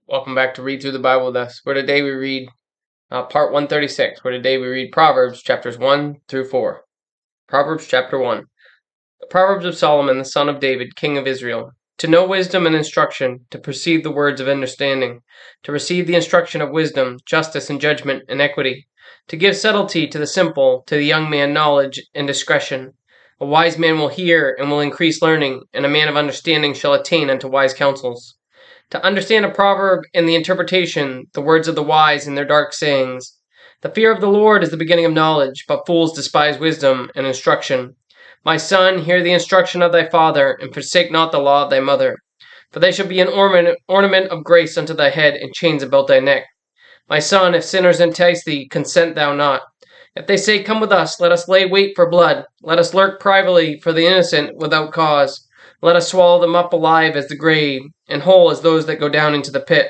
Welcome back to Read Through the Bible with us, where today we read part 136, where today we read Proverbs chapters 1 through 4. Proverbs chapter 1. The Proverbs of Solomon, the son of David, king of Israel. To know wisdom and instruction, to perceive the words of understanding, to receive the instruction of wisdom, justice and judgment and equity, to give subtlety to the simple, to the young man knowledge and discretion. A wise man will hear and will increase learning, and a man of understanding shall attain unto wise counsels. To understand a proverb and the interpretation, the words of the wise and their dark sayings. The fear of the Lord is the beginning of knowledge, but fools despise wisdom and instruction. My son, hear the instruction of thy father, and forsake not the law of thy mother. For they shall be an ornament of grace unto thy head, and chains about thy neck. My son, if sinners entice thee, consent thou not. If they say, Come with us, let us lay wait for blood. Let us lurk privately for the innocent without cause. Let us swallow them up alive as the grave, and whole as those that go down into the pit.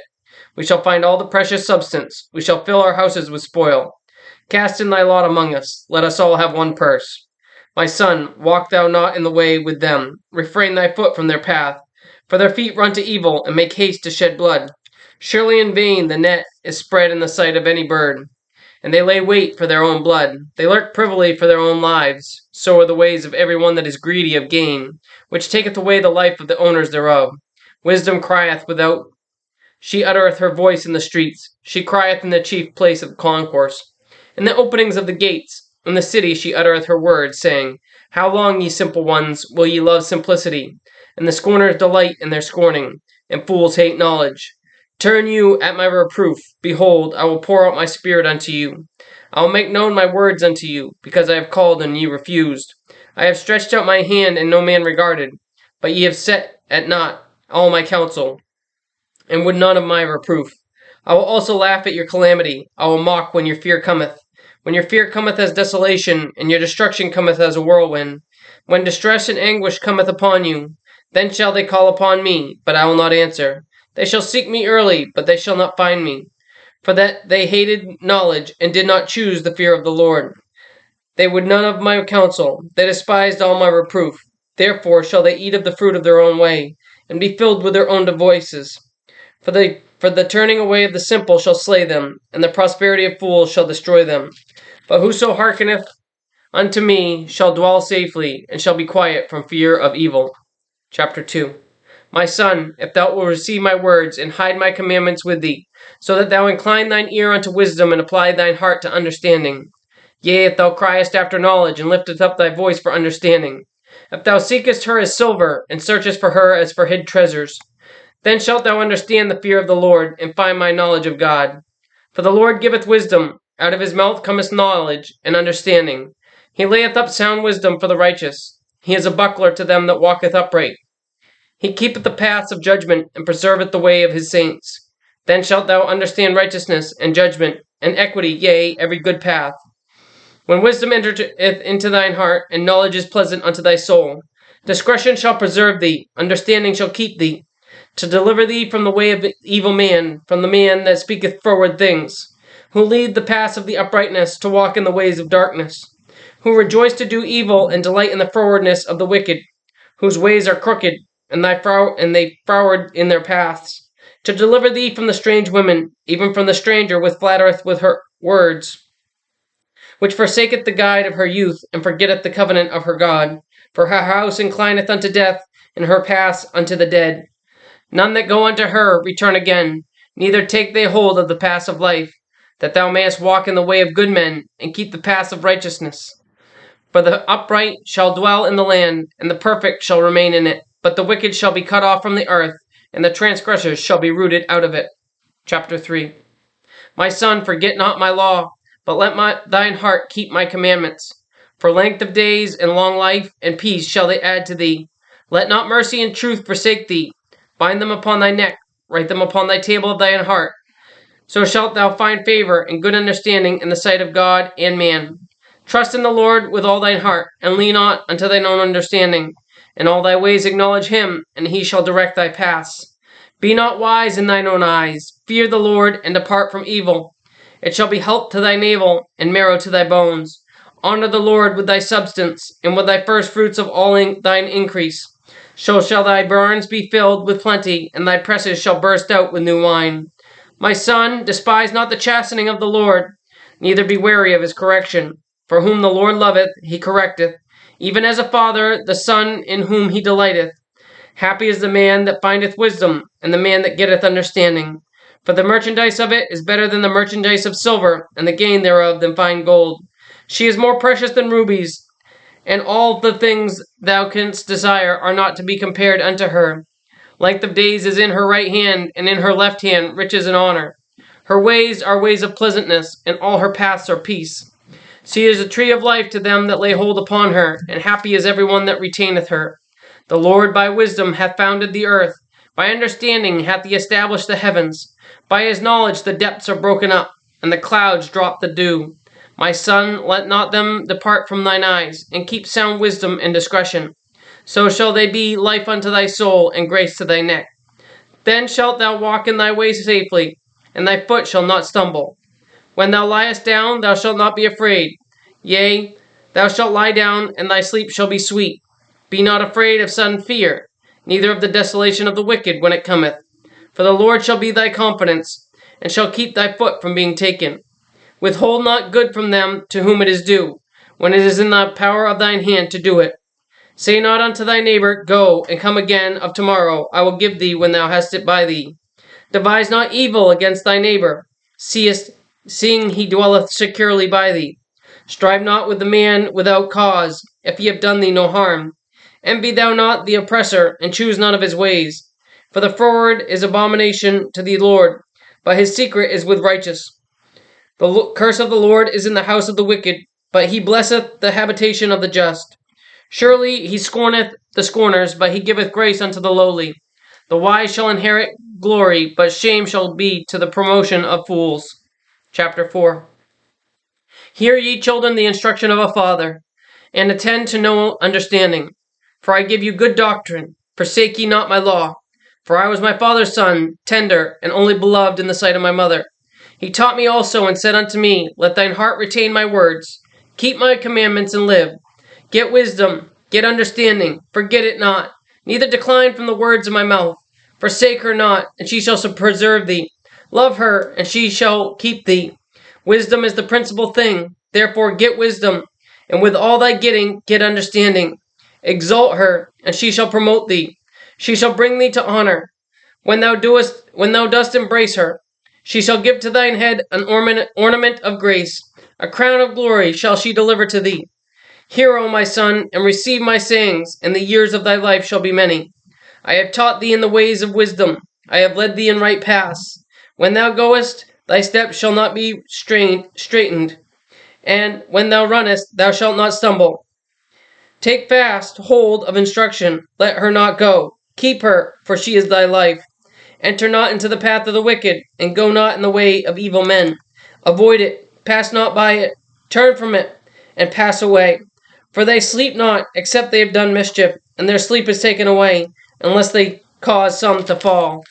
We shall find all the precious substance. We shall fill our houses with spoil. Cast in thy lot among us. Let us all have one purse. My son, walk thou not in the way with them. Refrain thy foot from their path. For their feet run to evil, and make haste to shed blood. Surely in vain the net is spread in the sight of any bird, and they lay wait for their own blood. They lurk privily for their own lives. So are the ways of every one that is greedy of gain, which taketh away the life of the owners thereof. Wisdom crieth without, she uttereth her voice in the streets. She crieth in the chief place of concourse. In the openings of the gates, in the city she uttereth her words, saying, How long, ye simple ones, will ye love simplicity? And the scorners delight in their scorning, and fools hate knowledge. Turn you at my reproof. Behold, I will pour out my spirit unto you. I will make known my words unto you, because I have called and ye refused. I have stretched out my hand and no man regarded, but ye have set at naught all my counsel, and would none of my reproof. I will also laugh at your calamity. I will mock when your fear cometh. When your fear cometh as desolation, and your destruction cometh as a whirlwind. When distress and anguish cometh upon you, then shall they call upon me, but I will not answer. They shall seek me early, but they shall not find me. For that they hated knowledge, and did not choose the fear of the Lord. They would none of my counsel. They despised all my reproof. Therefore shall they eat of the fruit of their own way, and be filled with their own devices. For the turning away of the simple shall slay them, and the prosperity of fools shall destroy them. But whoso hearkeneth unto me shall dwell safely, and shall be quiet from fear of evil. Chapter 2. My son, if thou wilt receive my words, and hide my commandments with thee, so that thou incline thine ear unto wisdom, and apply thine heart to understanding. Yea, if thou criest after knowledge, and liftest up thy voice for understanding. If thou seekest her as silver, and searchest for her as for hid treasures, then shalt thou understand the fear of the Lord, and find my knowledge of God. For the Lord giveth wisdom, out of his mouth cometh knowledge and understanding. He layeth up sound wisdom for the righteous. He is a buckler to them that walketh upright. He keepeth the paths of judgment, and preserveth the way of his saints. Then shalt thou understand righteousness, and judgment, and equity, yea, every good path. When wisdom entereth into thine heart, and knowledge is pleasant unto thy soul, discretion shall preserve thee, understanding shall keep thee, to deliver thee from the way of the evil man, from the man that speaketh froward things, who lead the paths of the uprightness, to walk in the ways of darkness, who rejoice to do evil, and delight in the frowardness of the wicked, whose ways are crooked, and they froward in their paths, to deliver thee from the strange women, even from the stranger which flattereth with her words, which forsaketh the guide of her youth, and forgetteth the covenant of her God. For her house inclineth unto death, and her paths unto the dead. None that go unto her return again, neither take they hold of the paths of life, that thou mayest walk in the way of good men, and keep the paths of righteousness. For the upright shall dwell in the land, and the perfect shall remain in it. But the wicked shall be cut off from the earth, and the transgressors shall be rooted out of it. Chapter 3. My son, forget not my law, but let thine heart keep my commandments. For length of days and long life and peace shall they add to thee. Let not mercy and truth forsake thee. Bind them upon thy neck, write them upon thy table of thine heart. So shalt thou find favor and good understanding in the sight of God and man. Trust in the Lord with all thine heart, and lean not unto thine own understanding. In all thy ways acknowledge him, and he shall direct thy paths. Be not wise in thine own eyes. Fear the Lord, and depart from evil. It shall be health to thy navel, and marrow to thy bones. Honor the Lord with thy substance, and with thy first fruits of all thine increase. So shall thy barns be filled with plenty, and thy presses shall burst out with new wine. My son, despise not the chastening of the Lord, neither be weary of his correction. For whom the Lord loveth, he correcteth, even as a father the son in whom he delighteth. Happy is the man that findeth wisdom, and the man that getteth understanding. For the merchandise of it is better than the merchandise of silver, and the gain thereof than fine gold. She is more precious than rubies, and all the things thou canst desire are not to be compared unto her. Length of days is in her right hand, and in her left hand riches and honor. Her ways are ways of pleasantness, and all her paths are peace. She is a tree of life to them that lay hold upon her, and happy is every one that retaineth her. The Lord by wisdom hath founded the earth, by understanding hath he established the heavens. By his knowledge the depths are broken up, and the clouds drop the dew. My son, let not them depart from thine eyes, and keep sound wisdom and discretion. So shall they be life unto thy soul, and grace to thy neck. Then shalt thou walk in thy ways safely, and thy foot shall not stumble. When thou liest down, thou shalt not be afraid. Yea, thou shalt lie down, and thy sleep shall be sweet. Be not afraid of sudden fear, neither of the desolation of the wicked when it cometh. For the Lord shall be thy confidence, and shall keep thy foot from being taken. Withhold not good from them to whom it is due, when it is in the power of thine hand to do it. Say not unto thy neighbor, Go, and come again of tomorrow, I will give thee when thou hast it by thee. Devise not evil against thy neighbor, seeing he dwelleth securely by thee. Strive not with the man without cause, if he have done thee no harm. Envy thou not the oppressor, and choose none of his ways. For the froward is abomination to the Lord, but his secret is with righteous. The curse of the Lord is in the house of the wicked, but he blesseth the habitation of the just. Surely he scorneth the scorners, but he giveth grace unto the lowly. The wise shall inherit glory, but shame shall be to the promotion of fools. Chapter 4. Hear ye children the instruction of a father, and attend to no understanding. For I give you good doctrine. Forsake ye not my law. For I was my father's son, tender, and only beloved in the sight of my mother. He taught me also, and said unto me, Let thine heart retain my words. Keep my commandments, and live. Get wisdom, get understanding, forget it not. Neither decline from the words of my mouth. Forsake her not, and she shall preserve thee. Love her, and she shall keep thee. Wisdom is the principal thing. Therefore get wisdom, and with all thy getting, get understanding. Exalt her, and she shall promote thee. She shall bring thee to honor. When thou dost embrace her, she shall give to thine head an ornament of grace. A crown of glory shall she deliver to thee. Hear, O my son, and receive my sayings, and the years of thy life shall be many. I have taught thee in the ways of wisdom. I have led thee in right paths. When thou goest, thy steps shall not be straitened, and when thou runnest, thou shalt not stumble. Take fast hold of instruction, let her not go. Keep her, for she is thy life. Enter not into the path of the wicked, and go not in the way of evil men. Avoid it, pass not by it, turn from it, and pass away. For they sleep not, except they have done mischief, and their sleep is taken away, unless they cause some to fall.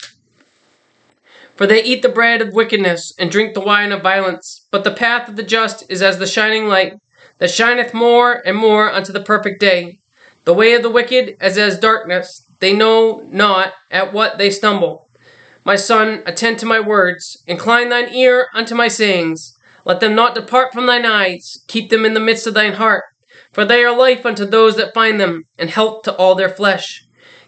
For they eat the bread of wickedness, and drink the wine of violence. But the path of the just is as the shining light, that shineth more and more unto the perfect day. The way of the wicked is as darkness, they know not at what they stumble. My son, attend to my words, incline thine ear unto my sayings. Let them not depart from thine eyes, keep them in the midst of thine heart. For they are life unto those that find them, and health to all their flesh.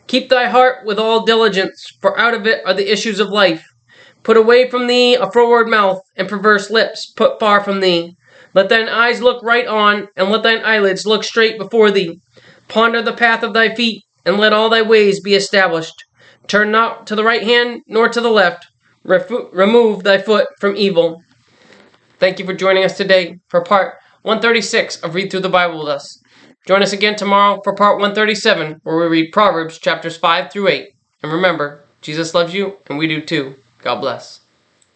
Keep thy heart with all diligence, for out of it are the issues of life. Put away from thee a froward mouth, and perverse lips put far from thee. Let thine eyes look right on, and let thine eyelids look straight before thee. Ponder the path of thy feet, and let all thy ways be established. Turn not to the right hand, nor to the left. Remove thy foot from evil. Thank you for joining us today for part 136 of Read Through the Bible with us. Join us again tomorrow for part 137, where we read Proverbs chapters 5 through 8. And remember, Jesus loves you, and we do too. God bless.